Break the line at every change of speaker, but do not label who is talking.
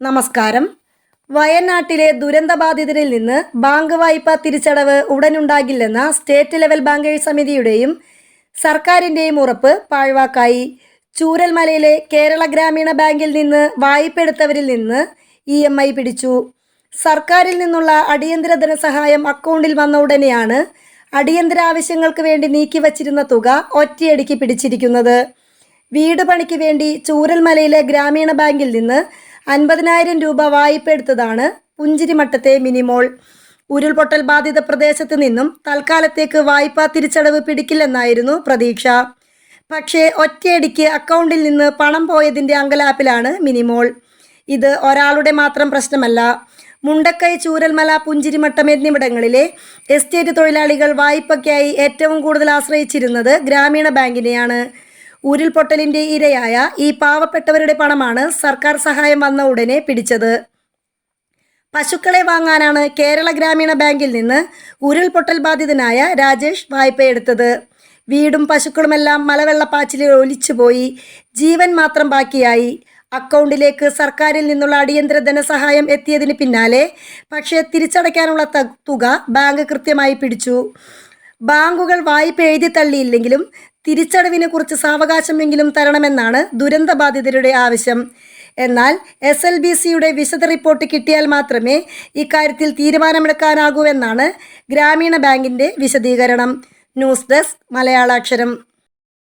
നമസ്കാരം. വയനാട്ടിലെ ദുരന്തബാധിതരിൽ നിന്ന് ബാങ്ക് വായ്പ തിരിച്ചടവ് ഉടനുണ്ടാകില്ലെന്ന സ്റ്റേറ്റ് ലെവൽ ബാങ്കേഴ്സ് സമിതിയുടെയും സർക്കാരിൻ്റെയും ഉറപ്പ് പാഴ്വാക്കായി. ചൂരൽമലയിലെ കേരള ഗ്രാമീണ ബാങ്കിൽ നിന്ന് വായ്പ എടുത്തവരിൽ നിന്ന് EMI പിടിച്ചു. സർക്കാരിൽ നിന്നുള്ള അടിയന്തര ധനസഹായം അക്കൗണ്ടിൽ വന്ന ഉടനെയാണ് അടിയന്തര ആവശ്യങ്ങൾക്ക് വേണ്ടി നീക്കിവച്ചിരുന്ന തുക ഒറ്റയടിക്ക് പിടിച്ചിരിക്കുന്നത്. വീട് പണിക്ക് വേണ്ടി ചൂരൽമലയിലെ ഗ്രാമീണ ബാങ്കിൽ നിന്ന് 50,000 രൂപ വായ്പ എടുത്തതാണ് പുഞ്ചിരിമട്ടത്തെ മിനിമോൾ. ഉരുൾപൊട്ടൽ ബാധിത പ്രദേശത്ത് നിന്നും തൽക്കാലത്തേക്ക് വായ്പാ തിരിച്ചടവ് പിടിക്കില്ലെന്നായിരുന്നു പ്രതീക്ഷ. പക്ഷേ ഒറ്റയടിക്ക് അക്കൗണ്ടിൽ നിന്ന് പണം പോയതിൻ്റെ അങ്കലാപ്പിലാണ് മിനിമോൾ. ഇത് ഒരാളുടെ മാത്രം പ്രശ്നമല്ല. മുണ്ടക്കൈ, ചൂരൽമല, പുഞ്ചിരിമട്ടം എന്നിവിടങ്ങളിലെ എസ്റ്റേറ്റ് തൊഴിലാളികൾ വായ്പയ്ക്കായി ഏറ്റവും കൂടുതൽ ആശ്രയിച്ചിരുന്നത് ഗ്രാമീണ ബാങ്കിനെയാണ്. ഉരുൾപൊട്ടലിൻ്റെ ഇരയായ ഈ പാവപ്പെട്ടവരുടെ പണമാണ് സർക്കാർ സഹായം വന്ന ഉടനെ പിടിച്ചത്. പശുക്കളെ വാങ്ങാനാണ് കേരള ഗ്രാമീണ ബാങ്കിൽ നിന്ന് ഉരുൾപൊട്ടൽ ബാധിതനായ രാജേഷ് വായ്പയെടുത്തത്. വീടും പശുക്കളുമെല്ലാം മലവെള്ളപ്പാച്ചിലിൽ ഒലിച്ചുപോയി. ജീവൻ മാത്രം ബാക്കിയായി. അക്കൗണ്ടിലേക്ക് സർക്കാരിൽ നിന്നുള്ള അടിയന്തര ധനസഹായം എത്തിയതിന് പിന്നാലെ പക്ഷേ തിരിച്ചടയ്ക്കാനുള്ള തുക ബാങ്ക് കൃത്യമായി പിടിച്ചു. ബാങ്കുകൾ വായ്പ എഴുതി തള്ളിയില്ലെങ്കിലും തിരിച്ചടവിനെ കുറിച്ച് സാവകാശമെങ്കിലും തരണമെന്നാണ് ദുരന്തബാധിതരുടെ ആവശ്യം. എന്നാൽ SLBCയുടെ വിശദ റിപ്പോർട്ട് കിട്ടിയാൽ മാത്രമേ ഇക്കാര്യത്തിൽ തീരുമാനമെടുക്കാനാകൂവെന്നാണ് ഗ്രാമീണ ബാങ്കിൻ്റെ വിശദീകരണം. News desk മലയാളാക്ഷരം.